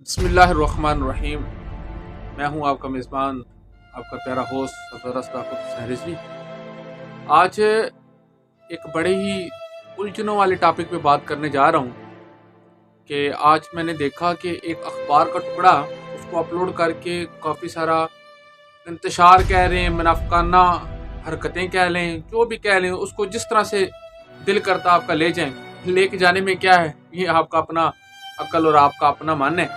बिस्मिल्लाहिर्रहमानिर्रहीम। मैं हूं आपका मेज़बान, आपका प्यारा होस्ट ज़बरदस्त हुसैन रिजवी। आज एक बड़े ही उलझनों वाले टॉपिक पे बात करने जा रहा हूं कि आज मैंने देखा कि एक अखबार का टुकड़ा उसको अपलोड करके काफ़ी सारा इंतशार कह रहे हैं, मुनाफिकाना हरकतें कह लें, जो भी कह लें, उसको जिस तरह से दिल करता आपका ले जाएं। लेके जाने में क्या है, ये आपका अपना अक्ल और आपका अपना मन है।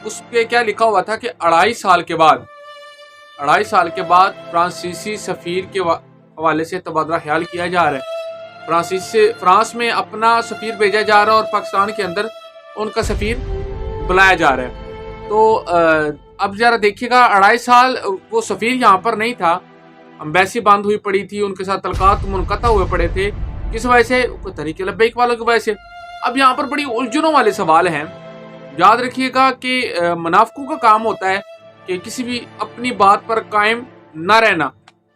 उस पे क्या लिखा हुआ था कि 2.5 साल के बाद फ्रांसीसी सफ़ीर के हवाले से तबादला ख्याल किया जा रहा है। फ्रांस में अपना सफ़ीर भेजा जा रहा है और पाकिस्तान के अंदर उनका सफ़ीर बुलाया जा रहा है। तो अब ज़रा देखिएगा, 2.5 साल वो सफ़ीर यहाँ पर नहीं था, एम्बेसी बंद हुई पड़ी थी, उनके साथ तलकात मुनक़ता हुए पड़े थे। किस वजह से? तहरीक लब्बैक वालों की वजह से। अब यहाँ पर बड़ी उलझनों वाले सवाल हैं। याद रखिएगा कि मुनाफिकों का काम होता है कि किसी भी अपनी बात पर कायम ना रहना।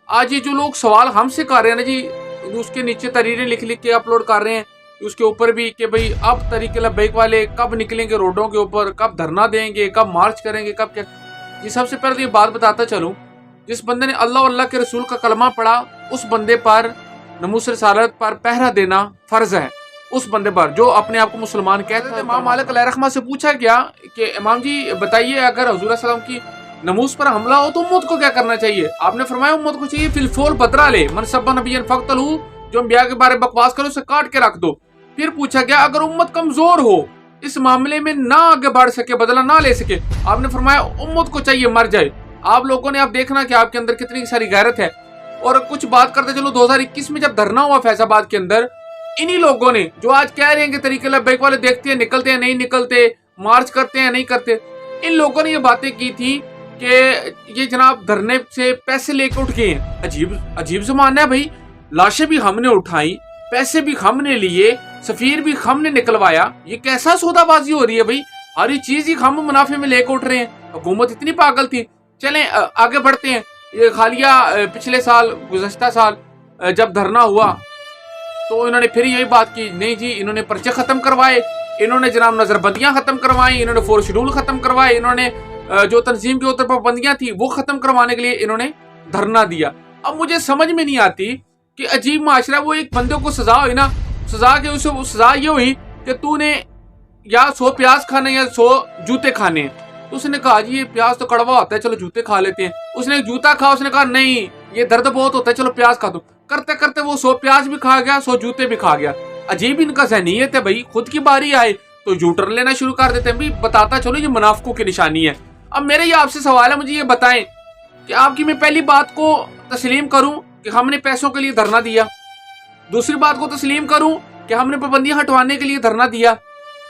आज ये जो लोग सवाल हमसे कर रहे हैं ना जी, उसके नीचे तहरीरें लिख लिख के अपलोड कर रहे हैं, उसके ऊपर भी कि भाई अब तहरीक लब्बैक वाले कब निकलेंगे रोडों के ऊपर, कब धरना देंगे, कब मार्च करेंगे, कब क्या। जी सबसे पहले ये बात बताता चलूँ, जिस बंदे ने अल्लाह और अल्लाह के रसूल का कलमा पढ़ा, उस बंदे पर नमूस रिसालत पर पहरा देना फर्ज है। उस बंदे पर जो अपने आप को मुसलमान कहता है। इमाम मालिक अलैहिर्रहमा से पूछा गया कि इमाम जी बताइए, अगर हुजूर सल्लल्लाहु अलैहि वसल्लम की नमूस पर हमला हो तो उम्मत को क्या करना चाहिए? आपने फरमाया उम्मत को चाहिए फिलफोल बदरा ले, मन सब्बा नबियन फक्तलहू, जो अंबिया के बारे में बकवास करो उसे काट के रख दो। फिर पूछा गया अगर उम्मत कमजोर हो, इस मामले में ना आगे बढ़ सके, बदला ना ले सके, आपने फरमाया उम्मत को चाहिए मर जाए। आप लोगों ने अब देखना कि आपके अंदर कितनी सारी गैरत है। और कुछ बात करते चलो, 2021 में जब धरना हुआ फैजाबाद के अंदर, इन्हीं लोगों ने जो आज कह रहे हैं कि तहरीक लब्बैक वाले देखते हैं निकलते हैं नहीं निकलते, मार्च करते हैं नहीं करते, इन लोगों ने ये बातें की थी कि ये जनाब धरने से पैसे लेकर उठ गए हैं। अजीब जमाना है भाई। लाशें भी हमने उठाई, पैसे भी हमने लिए, सफीर भी हमने निकलवाया। ये कैसा सौदाबाजी हो रही है भाई? हर चीज ही हम मुनाफे में लेकर उठ रहे हैं। हुकूमत इतनी पागल थी। चलें आगे बढ़ते हैं। ये खालिया पिछले साल, गुज़श्ता साल जब धरना हुआ तो इन्होंने फिर यही बात की, नहीं जी इन्होंने पर्चे खत्म करवाए, इन्होंने जनाब नजरबंदियां खत्म करवाई, इन्होंने 4 शेड्यूल खत्म करवाए, इन्होंने जो तंजीम के ऊपर पाबंदियां थी वो खत्म करवाने के लिए इन्होंने धरना दिया। अब मुझे समझ में नहीं आती कि अजीब माशरा, वो एक बंदे को सजा हुई ना, सजा के उसे सजा ये हुई कि तूने या 100 प्याज खाने या 100 जूते खाने। तो उसने कहा जी ये प्याज तो कड़वा होता है, चलो जूते खा लेते हैं। उसने एक जूता खा, उसने कहा नहीं ये दर्द बहुत होता है, चलो प्याज खा दो। करते करते वो 100 प्याज भी खा गया, 100 जूते भी खा गया। अजीब इनका ज़हनियत है भाई। खुद की बारी आए तो जूटर लेना शुरू कर देते हैं। भाई बताता चलो ये मुनाफिकों की निशानी है। अब मेरे ये आपसे सवाल है, मुझे ये बताएं कि आपकी मैं पहली बात को तस्लीम करूं कि हमने पैसों के लिए धरना दिया, दूसरी बात को तस्लीम करूं कि हमने पाबंदियां हटवाने के लिए धरना दिया,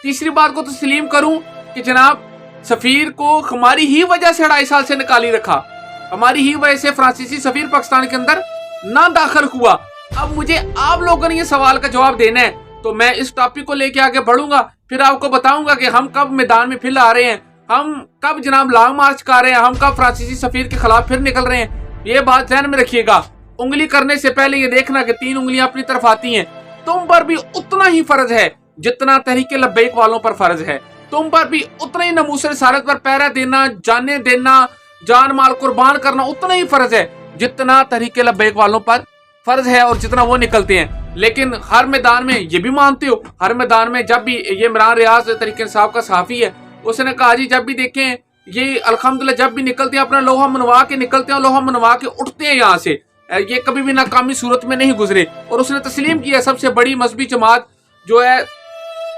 तीसरी बात को तस्लीम करूं कि जनाब सफीर को हमारी ही वजह से 2.5 साल से निकाली रखा, हमारी ही वजह से फ्रांसीसी सफीर पाकिस्तान के अंदर ना दाखिल हुआ। अब मुझे आप लोगों ने ये सवाल का जवाब देना है, तो मैं इस टॉपिक को लेके आगे बढ़ूंगा, फिर आपको बताऊंगा कि हम कब मैदान में फिर आ रहे हैं, हम कब जनाब लॉन्ग मार्च कर रहे हैं, हम कब फ्रांसीसी सफीर के खिलाफ फिर निकल रहे हैं। ये बात ध्यान में रखिएगा। उंगली करने से पहले ये देखना कि 3 उंगलियां अपनी तरफ आती हैं। तुम पर भी उतना ही फर्ज है जितना तहरीक लब्बैक वालों पर फर्ज है। तुम पर भी उतना ही नमूस रिसालत पर पहरा देना, जाने देना, जान माल कुर्बान करना उतना ही फर्ज है जितना तहरीक लब्बैक वालों पर फर्ज है और जितना वो निकलते हैं। लेकिन हर मैदान में ये भी मानते हो, हर मैदान में जब भी ये इमरान रियाज तहरीक इंसाफ का सहाफ़ी है, उसने कहा जी जब भी देखें ये अल्हम्दुलिल्लाह जब भी निकलते हैं अपना लोहा मनवा के निकलते हैं, लोहा मनवा के उठते हैं यहाँ से, ये कभी भी नाकामी सूरत में नहीं गुजरे। और उसने तस्लीम किया सबसे बड़ी मजहबी जमात जो है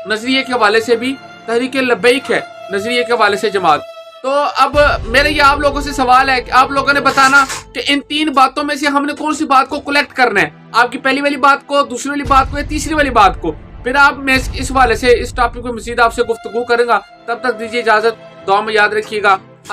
नजरिए के हवाले से भी तहरीक लब्बैक है, नजरिए के हवाले से जमात। तो अब मेरे ये आप लोगों से सवाल है कि आप लोगों ने बताना कि इन 3 बातों में से हमने कौन सी बात को कलेक्ट करना है, आपकी पहली वाली बात को, दूसरी वाली बात को या तीसरी वाली बात को। फिर आप मैं इस हवाले से इस टॉपिक पे मज़ीद आपसे गुफ्तगू करूंगा। तब तक दीजिए इजाजत, दुआ में याद रखिएगा।